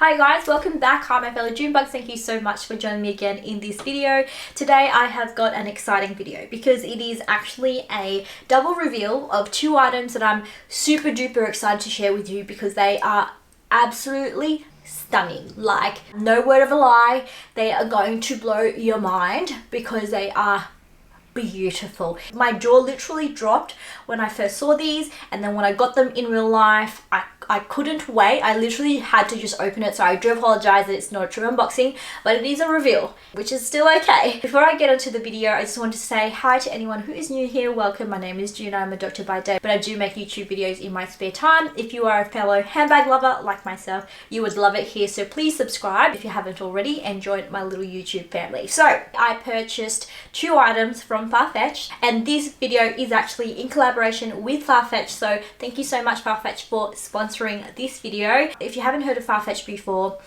Hi guys, welcome back. Hi my fellow June bugs. Thank you so much for joining me again in this video. Today I have got an exciting video because it is actually a double reveal of two items that I'm super duper excited to share with you because they are absolutely stunning. Like, no word of a lie, they are going to blow your mind because they are beautiful. My jaw literally dropped when I first saw these, and then when I got them in real life, I couldn't wait. I literally had to just open it, so I do apologize that it's not a true unboxing, but it is a reveal, which is still okay. Before I get into the video, I just want to say hi to anyone who is new here. Welcome, my name is June. I'm a doctor by day, but I do make YouTube videos in my spare time. If you are a fellow handbag lover like myself, you would love it here, so please subscribe if you haven't already and join my little YouTube family. So I purchased two items from FARFETCH, and this video is actually in collaboration with FARFETCH, so thank you so much FARFETCH for sponsoring this video. If you haven't heard of FARFETCH before,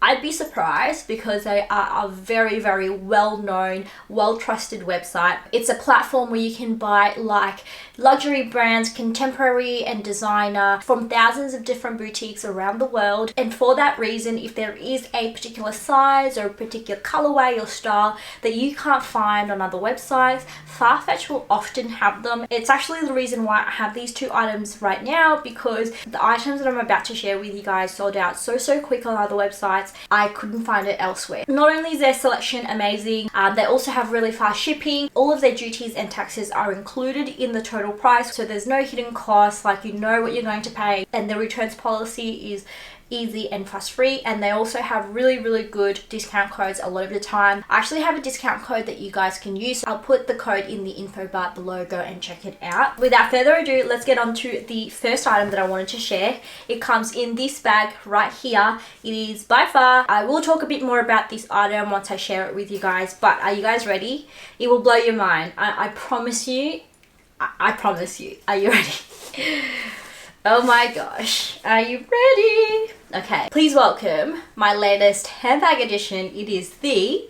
I'd be surprised because they are a very well-known, well-trusted website. It's a platform where you can buy like luxury brands, contemporary and designer from thousands of different boutiques around the world. And for that reason, if there is a particular size or a particular colorway or style that you can't find on other websites, FARFETCH will often have them. It's actually the reason why I have these two items right now, because the items that I'm about to share with you guys sold out so quick on other websites. I couldn't find it elsewhere. Not only is their selection amazing, they also have really fast shipping. All of their duties and taxes are included in the total price, so there's no hidden costs, like you know what you're going to pay, and the returns policy is easy and fuss free. And they also have really good discount codes a lot of the time. I actually have a discount code that you guys can use. I'll put the code in the info bar below. Go and check it out. Without further ado, let's get on to the first item that I wanted to share. It comes in this bag right here. It is by far, I will talk a bit more about this item once I share it with you guys, but are you guys ready? It will blow your mind. I promise you. I promise you. Are you ready? Oh my gosh, are you ready? Okay, please welcome my latest handbag edition. It is the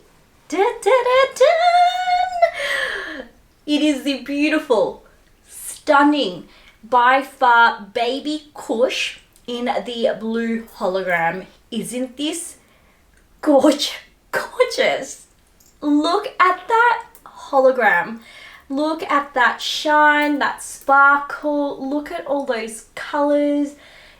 It is the beautiful, stunning, by far baby Kush in the blue hologram. Isn't this gorgeous? Look at that hologram. Look at that shine, that sparkle. Look at all those colors.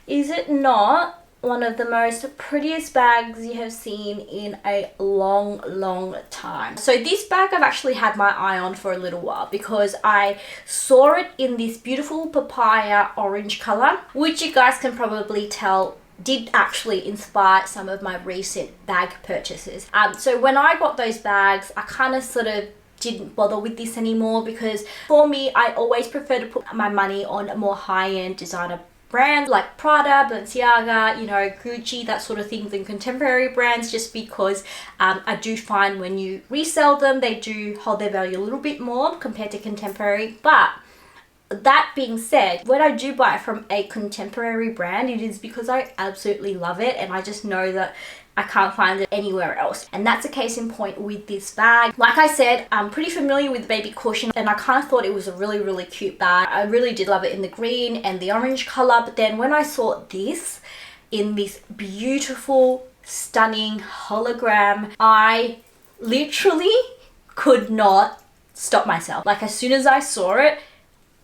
Is it not one of the most prettiest bags you have seen in a long time? So this bag I've actually had my eye on for a little while because I saw it in this beautiful papaya orange color, which you guys can probably tell did actually inspire some of my recent bag purchases. So when I got those bags, I kind of sort of didn't bother with this anymore because for me, I always prefer to put my money on a more high-end designer brands like Prada, Balenciaga, you know, Gucci, that sort of things, and contemporary brands, just because I do find when you resell them, they do hold their value a little bit more compared to contemporary. But that being said, when I do buy from a contemporary brand, it is because I absolutely love it and I just know that I can't find it anywhere else. And that's a case in point with this bag. Like I said, I'm pretty familiar with Baby Cushion and I kind of thought it was a really cute bag. I really did love it in the green and the orange color. But then when I saw this in this beautiful, stunning hologram, I literally could not stop myself. Like, as soon as I saw it,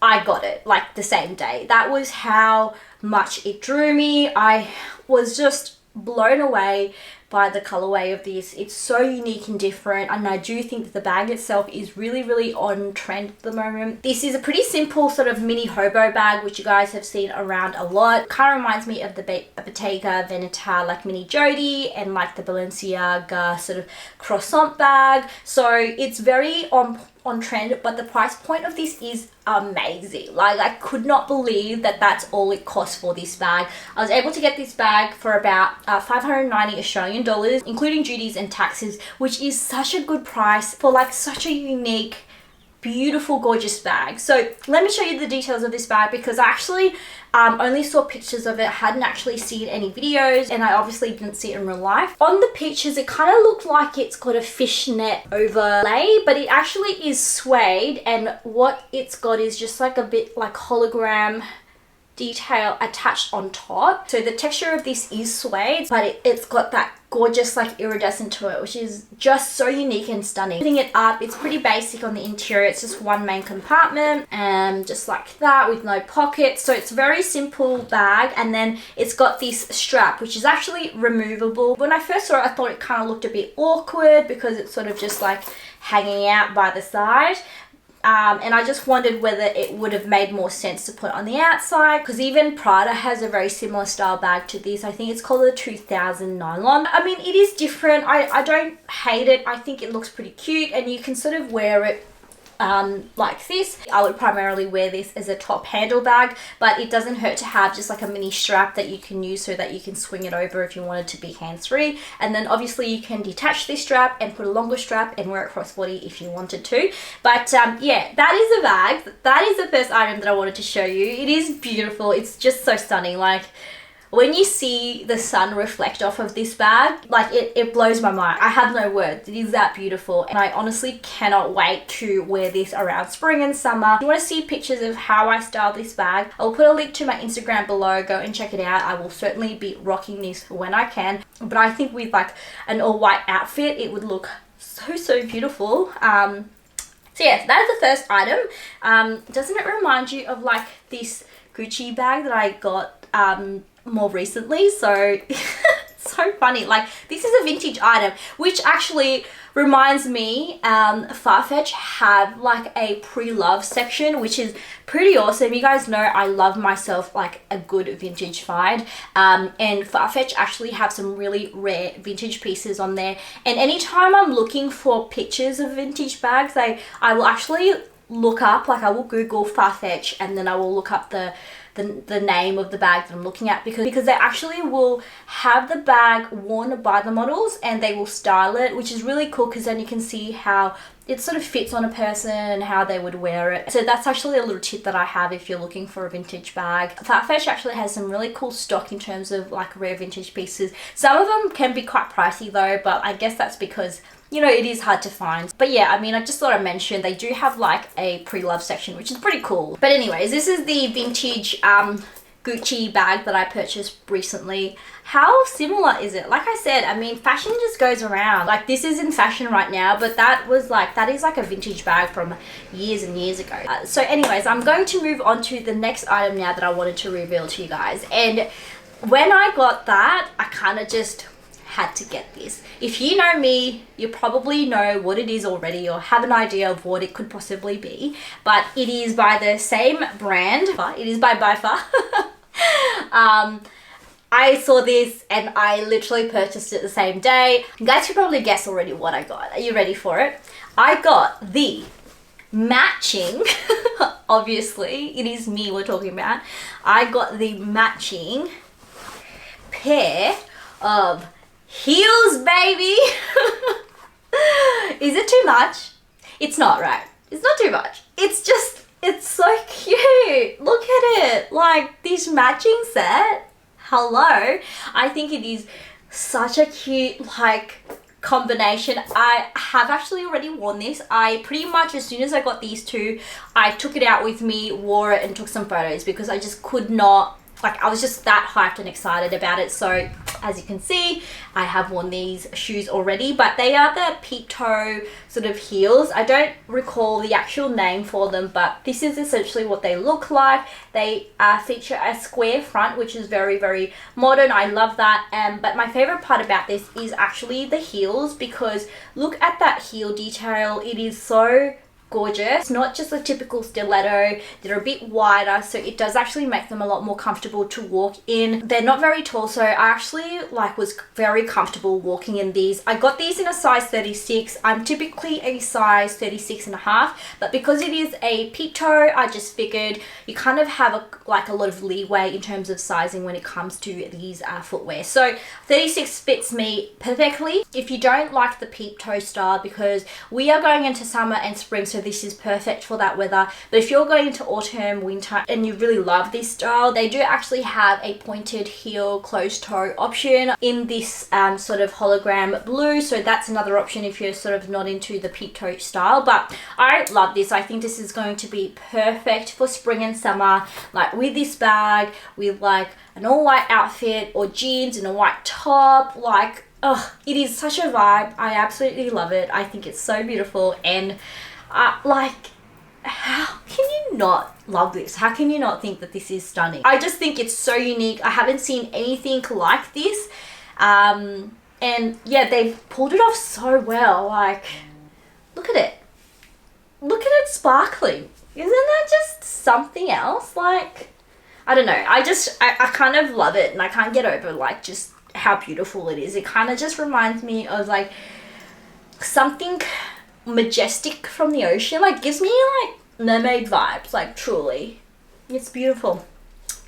I got it like the same day. That was how much it drew me. I was just blown away by the colorway of this. It's so unique and different, and I do think that the bag itself is really on trend at the moment. This is a pretty simple sort of mini hobo bag, which you guys have seen around a lot. Kind of reminds me of the Bottega Veneta like mini Jody and like the Balenciaga sort of croissant bag. So it's very on trend, but the price point of this is amazing. Like, I could not believe that that's all it cost for this bag. I was able to get this bag for about 590 Australian dollars, including duties and taxes, which is such a good price for like such a unique, beautiful, gorgeous bag. So let me show you the details of this bag because I actually only saw pictures of it, hadn't actually seen any videos, and I obviously didn't see it in real life. On the pictures, it kind of looked like it's got a fishnet overlay, but it actually is suede, and what it's got is just like a bit like hologram detail attached on top. So the texture of this is suede, but it's got that gorgeous like iridescent to it, which is just so unique and stunning. Putting it up, it's pretty basic on the interior. It's just one main compartment and just like that with no pockets. So it's a very simple bag, and then it's got this strap which is actually removable. When I first saw it, I thought it kind of looked a bit awkward because it's sort of just like hanging out by the side. And I just wondered whether it would have made more sense to put on the outside, because even Prada has a very similar style bag to this. I think it's called the 2000 nylon. I mean, it is different. I don't hate it. I think it looks pretty cute, and you can sort of wear it like this. I would primarily wear this as a top handle bag, but it doesn't hurt to have just like a mini strap that you can use so that you can swing it over if you wanted to be hands-free. And then obviously you can detach this strap and put a longer strap and wear it crossbody if you wanted to. But yeah, that is a bag. That is the first item that I wanted to show you. It is beautiful. It's just so stunning. Like, when you see the sun reflect off of this bag, like it blows my mind. I have no words. It is that beautiful, and I honestly cannot wait to wear this around spring and summer. If you want to see pictures of how I styled this bag, I'll put a link to my Instagram below. Go and check it out. I will certainly be rocking this when I can, but I think with like an all white outfit, it would look so beautiful. So yes, that is the first item. Doesn't it remind you of like this Gucci bag that I got more recently? So so funny. Like, this is a vintage item, which actually reminds me, FARFETCH have like a pre-love section, which is pretty awesome. You guys know I love myself like a good vintage find, and FARFETCH actually have some really rare vintage pieces on there. And anytime I'm looking for pictures of vintage bags, I will actually look up, like I will Google FARFETCH, and then I will look up the name of the bag that I'm looking at, because they actually will have the bag worn by the models and they will style it, which is really cool, because then you can see how it sort of fits on a person and how they would wear it. So that's actually a little tip that I have if you're looking for a vintage bag. FARFETCH actually has some really cool stock in terms of like rare vintage pieces. Some of them can be quite pricey though, but I guess that's because, you know, it is hard to find. But yeah, I mean, I just thought I'd mention they do have like a pre-love section, which is pretty cool. But anyways, this is the vintage Gucci bag that I purchased recently. How similar is it? Like I said, I mean, fashion just goes around. Like, this is in fashion right now, but that is like a vintage bag from years and years ago. So anyways, I'm going to move on to the next item now that I wanted to reveal to you guys. And when I got that, I kind of just had to get this. If you know me, you probably know what it is already or have an idea of what it could possibly be, but it is by the same brand. It is by Far. I saw this and I literally purchased it the same day. You guys could probably guess already what I got. Are you ready for it? I got the matching, obviously it is me we're talking about. I got the matching pair of heels, baby. Is it too much? It's not, right? It's not too much. It's just, it's so cute. Look at it. Like, this matching set. Hello. I think it is such a cute, like, combination. I have actually already worn this. I pretty much, as soon as I got these two, I took it out with me, wore it, and took some photos because I just could not, like, I was just that hyped and excited about it. So as you can see, I have worn these shoes already, but they are the peep toe sort of heels. I don't recall the actual name for them, but this is essentially what they look like. They feature a square front, which is very, very modern. I love that. But my favorite part about this is actually the heels, because look at that heel detail. It is so gorgeous. It's not just a typical stiletto. They're a bit wider, so it does actually make them a lot more comfortable to walk in. They're not very tall, so I actually was very comfortable walking in these. I got these in a size 36. I'm typically a size 36 and a half, but because it is a peep toe, I just figured you kind of have a lot of leeway in terms of sizing when it comes to these footwear. So 36 fits me perfectly. If you don't like the peep toe style, because we are going into summer and spring, so so this is perfect for that weather. But if you're going into autumn, winter, and you really love this style, they do actually have a pointed heel closed toe option in this sort of hologram blue, so that's another option if you're sort of not into the peep toe style. But I love this. I think this is going to be perfect for spring and summer, like with this bag, with like an all white outfit or jeans and a white top. Like, oh, it is such a vibe. I absolutely love it. I think it's so beautiful, and like, how can you not love this? How can you not think that this is stunning? I just think it's so unique. I haven't seen anything like this. And yeah, they've pulled it off so well. Like, look at it. Look at it sparkling. Isn't that just something else? Like, I don't know. I kind of love it, and I can't get over like just how beautiful it is. It kind of just reminds me of like something majestic from the ocean. Like, gives me like mermaid vibes, like truly. It's beautiful.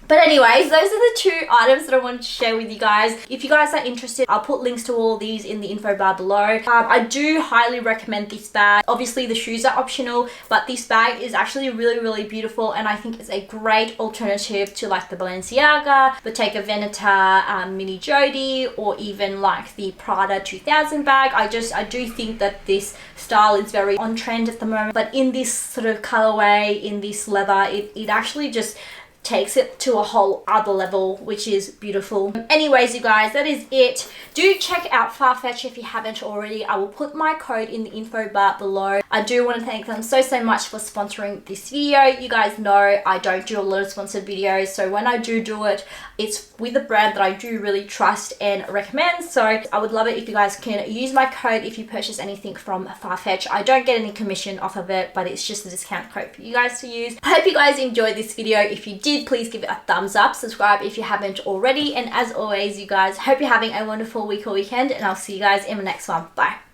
But anyways, those are the two items that I wanted to share with you guys. If you guys are interested, I'll put links to all of these in the info bar below. I do highly recommend this bag. Obviously the shoes are optional, but this bag is actually really, really beautiful, and I think it's a great alternative to like the Balenciaga, Bottega Veneta, Mini Jody, or even like the Prada 2000 bag. I do think that this style is very on trend at the moment, but in this sort of colorway, in this leather, it actually just takes it to a whole other level, which is beautiful. Anyways, you guys, that is it. Do check out FARFETCH if you haven't already. I will put my code in the info bar below. I do want to thank them so much for sponsoring this video. You guys know I don't do a lot of sponsored videos, so when I do it, it's with a brand that I do really trust and recommend. So I would love it if you guys can use my code if you purchase anything from FARFETCH. I don't get any commission off of it, but it's just a discount code for you guys to use. I hope you guys enjoyed this video. If you did, please give it a thumbs up, subscribe if you haven't already, and as always, you guys, hope you're having a wonderful week or weekend, and I'll see you guys in the next one. Bye.